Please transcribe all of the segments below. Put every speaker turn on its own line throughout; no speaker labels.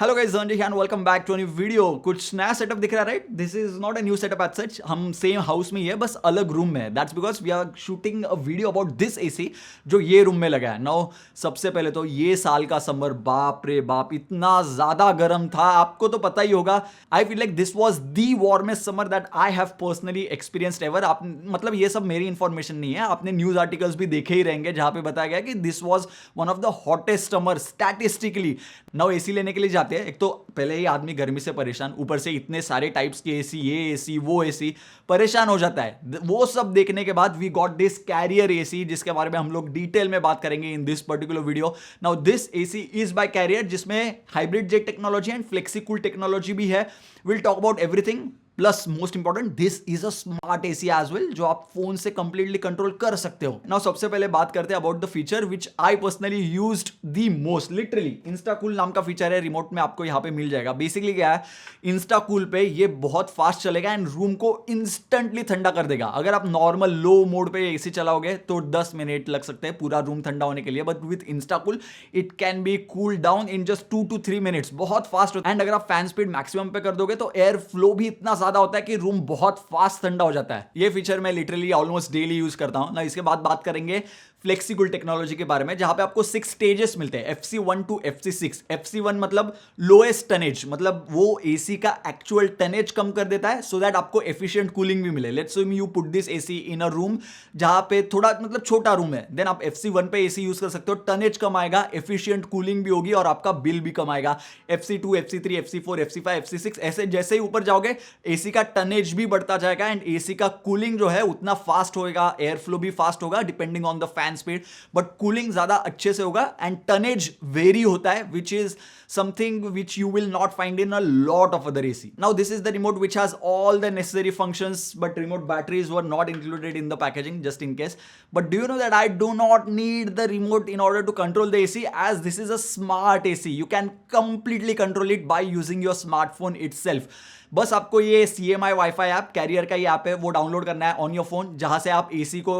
Hello guys, Sanjay and welcome back to a new video. कुछ नया setup दिख रहा है, right? This is not a new setup as such. हम same house में ही है, बस अलग रूम में है। That's because we are shooting a video about this AC जो ये रूम में लगा है। नाउ सबसे पहले तो ये साल का समर, बाप रे बाप, इतना ज्यादा गर्म था, आपको तो पता ही होगा। I feel like this was the warmest summer that I have personally experienced ever. आप मतलब ये सब मेरी इंफॉर्मेशन नहीं है, आपने न्यूज आर्टिकल्स भी देखे ही रहेंगे जहां पे बताया गया कि this was one of the hottest summer statistically. Now AC लेने के लिए जाते हैं, एक तो पहले ही आदमी गर्मी से परेशान, ऊपर से इतने सारे टाइप्स के एसी, ये एसी वो एसी, परेशान हो जाता है। वो सब देखने के बाद we got this Carrier AC, जिसके बारे में हम लोग डिटेल में बात करेंगे in this particular video. Now this AC is by Carrier, जिसमें hybrid jet technology and Flexicool technology भी है। Will talk about everything. Plus most important, this is a smart AC as well, जो आप phone से completely control कर सकते हो। Now सबसे पहले बात करते हैं about the feature which I personally used the most. Literally Instacool नाम का फीचर है, रिमोट में आपको यहां पे मिल जाएगा। बेसिकली क्या है, इंस्टाकूल पे ये बहुत फास्ट चलेगा एंड रूम को इंस्टेंटली ठंडा कर देगा। अगर आप नॉर्मल लो मोड पे एसी चलाओगे तो 10 मिनट लग सकते हैं पूरा रूम ठंडा होने के लिए, but with Instacool it can be cool down in just 2 to 3 minutes. बहुत फास्ट होता है। एंड अगर आप फैन स्पीड मैक्सिमम पे कर दोगे तो एयर फ्लो भी इतना ज्यादा होता है कि रूम बहुत फास्ट ठंडा हो जाता है। ये फीचर मैं लिटरली ऑलमोस्ट डेली यूज करता हूं ना। इसके बाद बात करेंगे फ्लेक्सिकूल टेक्नोलॉजी के बारे में, जहां पे आपको 6 स्टेजेस मिलते हैं, FC1 to FC6। FC1 मतलब लोएस्ट टनेज, मतलब वो एसी का एक्चुअल टनेज कम कर देता है सो दैट आपको एफिशिएंट कूलिंग भी मिले। Let's say you put this AC in a room जहां पे थोड़ा मतलब छोटा रूम है, देन आप FC1 पे एसी यूज कर सकते हो। टनेज कम आएगा, एफिशिएंट कूलिंग भी होगी और आपका बिल भी कम आएगा। FC2, FC3, FC4, FC5, FC6 ऐसे जैसे ही ऊपर जाओगे एसी का टनेज भी बढ़ता जाएगा एंड एसी का कूलिंग जो है उतना फास्ट होगा, एयर फ्लो भी फास्ट होगा depending on the fan speed, but cooling ज्यादा अच्छे से होगा एंड टनेज वेरी होता है, which is something which you will not find in a lot of other AC. Now this is the remote which has all the necessary functions, but remote batteries were not included in the packaging just in case. But do you know that I do not need the remote in order to control the AC, as this is a smart AC. You can completely control it by using your smartphone itself. बस आपको ये CMI wifi app, career का ये app है, वो download करना है on your phone, जहां से आप एसी को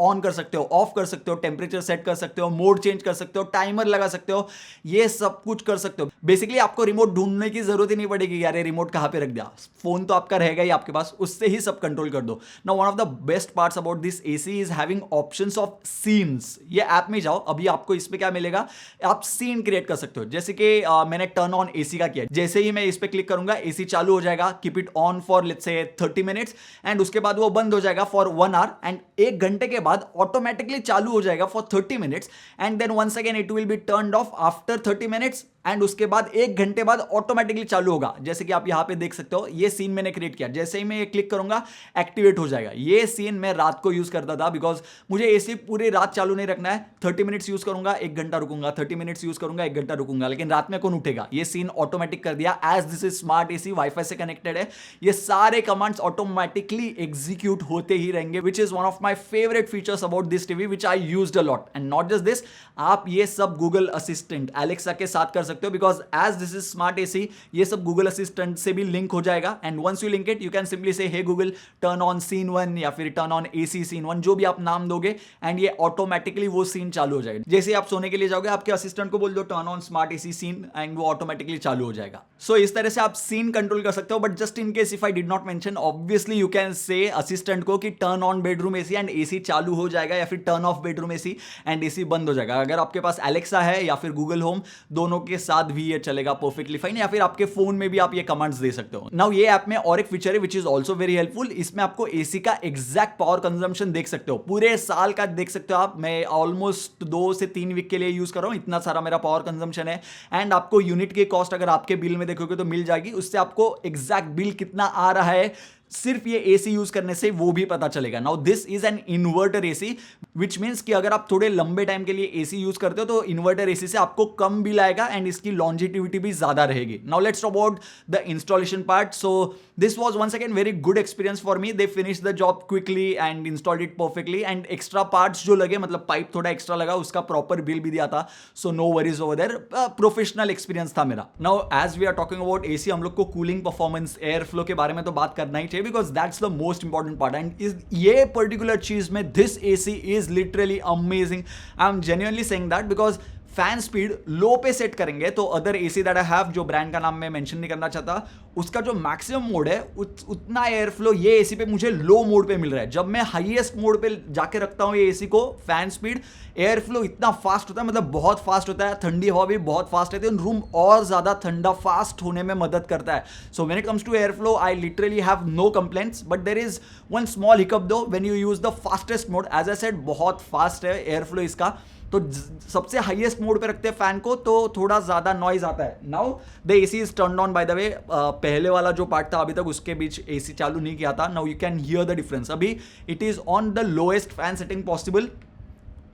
ऑन कर सकते हो, ऑफ कर सकते हो, टेम्परेचर सेट कर सकते हो, मोड चेंज कर सकते हो, टाइमर लगा सकते हो, ये सब कुछ कर सकते हो। बेसिकली आपको रिमोट ढूंढने की जरूरत ही नहीं पड़ेगी, यार रिमोट कहां पे रख दिया, फोन तो आपका रहेगा ही आपके पास, उससे ही सब कंट्रोल कर दो। Now one of the best parts about this AC is having options of scenes. ये ऐप में जाओ, अभी आपको इस पे क्या मिलेगा, आप सीन क्रिएट कर सकते हो। जैसे कि मैंने टर्न ऑन एसी का किया, जैसे ही मैं इस पे क्लिक करूंगा एसी चालू हो जाएगा, keep it on for let's say 30 minutes and उसके बाद वो बंद हो जाएगा फॉर 1 आवर एंड 1 घंटे के बाद ऑटोमेटिकली चालू हो जाएगा for 30 minutes and then once again it will be turned off after 30 minutes and उसके बाद 1 घंटे बाद ऑटोमेटिकली चालू होगा। जैसे कि आप यहां पे देख सकते हो, ये सीन मैंने क्रिएट किया, जैसे ही मैं ये क्लिक करूंगा एक्टिवेट हो जाएगा। ये सीन मैं रात को यूज करता था बिकॉज मुझे एसी पूरी रात चालू नहीं रखना है। 30 मिनट्स यूज करूंगा, 1 घंटा रुकूंगा, 30 मिनट्स यूज करूंगा, 1 घंटा रुकूंगा, लेकिन रात में कौन उठेगा। ये सीन ऑटोमेटिक कर दिया, as this is smart AC, wifi से कनेक्टेड है, ये सारे कमांड्स ऑटोमेटिकली एग्जीक्यूट होते ही रहेंगे, which is one of my favourite features about this TV which I used a lot. And not just this, आप ये सब गूगल असिस्टेंट एलेक्सा के साथ कर सकते हो, because as this is smart AC, ये सब गूगल असिस्टेंट से भी लिंक हो जाएगा and once you link it you can simply say hey Google turn on scene 1 या फिर टर्न ऑन AC सीन 1, जो भी आप नाम दोगे एंड ये ऑटोमेटिकली वो सीन चालू हो जाएगा। जैसे आप सोने के लिए जाओगे, आपके असिस्टेंट को बोल दो turn on smart AC scene and वो ऑटोमेटिकली चालू हो जाएगा। सो इस तरह से आप सीन कंट्रोल कर सकते हो, but just in case if I did not mention, obviously you can say assistant को कि turn on bedroom AC and AC चालू हो जाएगा, या फिर turn off bedroom AC and AC बंद हो जाएगा। अगर आपके पास एलेक्सा है या फिर गूगल होम, दोनों के साथ भी ये चलेगा परफेक्टली फाइन, या फिर आपके फोन में भी आप ये कमांड्स दे सकते हो। नाउ ये ऐप में और एक फीचर है which is also very helpful, इसमें आपको एसी का एग्जैक्ट पावर कंजम्पशन देख सकते हो, पूरे साल का देख सकते हो आप। मैं ऑलमोस्ट 2 से 3 वीक के लिए यूज कर रहा हूं, इतना सारा मेरा पावर कंजम्पशन है एंड आपको यूनिट की कॉस्ट अगर आपके बिल में देखोगे तो मिल जाएगी, उससे आपको एग्जैक्ट बिल कितना आ रहा है सिर्फ ये एसी यूज करने से वो भी पता चलेगा। Now this is an inverter AC, which means कि अगर आप थोड़े लंबे टाइम के लिए एसी यूज करते हो तो इन्वर्टर एसी से आपको कम बिल आएगा एंड इसकी लॉन्जिटिविटी भी ज्यादा रहेगी। Now let's talk about the installation part. So this was once again very good experience for me, they finish the job quickly and installed it perfectly and extra parts जो लगे, मतलब pipe थोड़ा extra लगा, उसका proper bill भी दिया था, so no worries over there. Professional experience था मेरा। Now as we are talking about AC, हम लोग को कूलिंग परफॉर्मेंस, एयर फ्लो के बारे में तो बात करना ही चाहिए, because that's the most important part and ये पर्टिकुलर चीज में this AC is literally amazing. I am genuinely saying that because fan speed low पे सेट करेंगे तो other AC that I have, जो ब्रांड का नाम मैं मेंशन नहीं करना चाहता, उसका जो मैक्सिमम मोड है उतना एयर फ्लो ये एसी पे मुझे लो मोड पे मिल रहा है। जब मैं हाईएस्ट मोड पे जाके रखता हूं ये एसी को, फैन स्पीड, एयर फ्लो इतना फास्ट होता है, मतलब बहुत फास्ट होता है, ठंडी हवा भी बहुत फास्ट रहती है, रूम और ज्यादा ठंडा फास्ट होने में मदद करता है। So when it comes to air flow I literally have no complaints, but there is one small hiccup though when you use the fastest mode. As I said बहुत फास्ट है एयर फ्लो इसका, तो सबसे highest mode पे रखते हैं fan को तो थोड़ा ज्यादा नॉइज आता है। Now the AC is turned on by the way, पहले वाला जो पार्ट था अभी तक उसके बीच एसी चालू नहीं किया था। Now you can hear the difference. अभी it is on the lowest fan setting possible.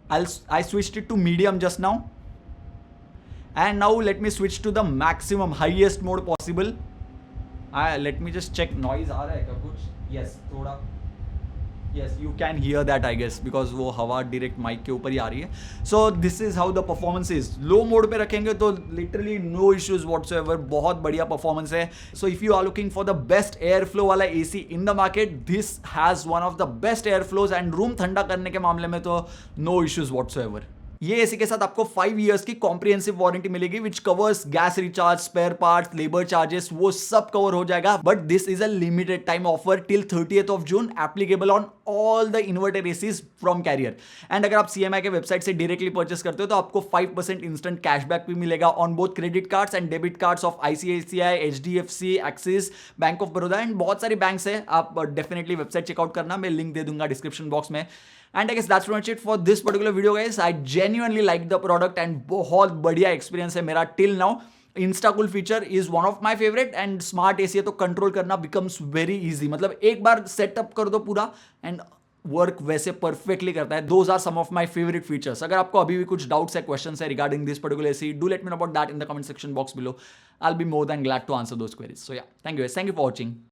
I switched it to medium just now, and now let me switch to the maximum highest mode possible. Let me just check noise आ रहा है क्या कुछ? Yes, थोड़ा yes you can hear that I guess because वो हवा direct mic के ऊपर ही आ रही है. So this is how the performance is. Low mode पे रखेंगे तो literally no issues whatsoever, बहुत बढ़िया performance है. So if you are looking for the best airflow वाला AC in the market, this has one of the best airflows and room ठंडा करने के मामले में तो no issues whatsoever. ये एसी के साथ आपको 5 इयर्स की कॉम्प्रिहेंसिव वारंटी मिलेगी which covers gas recharge, spare parts, labour charges, वो सब कवर हो जाएगा। But this is a limited time offer till 30th of June, applicable on all the inverter ACs from Carrier. And अगर आप CMI के website से directly purchase करते हो तो आपको 5% इंस्टेंट कैशबैक भी मिलेगा on both credit cards and debit cards of ICICI, HDFC, axis, bank of Baroda and बहुत सारी बैंक्स है। आप डेफिनेटली वेबसाइट चेकआउट करना, मैं लिंक दे दूंगा डिस्क्रिप्शन बॉक्स में। And I guess that's pretty much it for this particular video guys. I genuinely like the product and बहुत बढ़िया experience है मेरा till now. InstaCool feature is one of my favorite and smart AC है तो control करना becomes very easy. मतलब एक बार setup कर दो पूरा and वर्क वैसे परफेक्टली करता है। Those are some of my favorite features. अगर आपको अभी भी कुछ डाउट्स है, क्वेश्चंस है regarding this particular AC, do let me know about that in the comment section box below. I'll be more than glad to answer those queries. So yeah, thank you guys. Thank you for watching.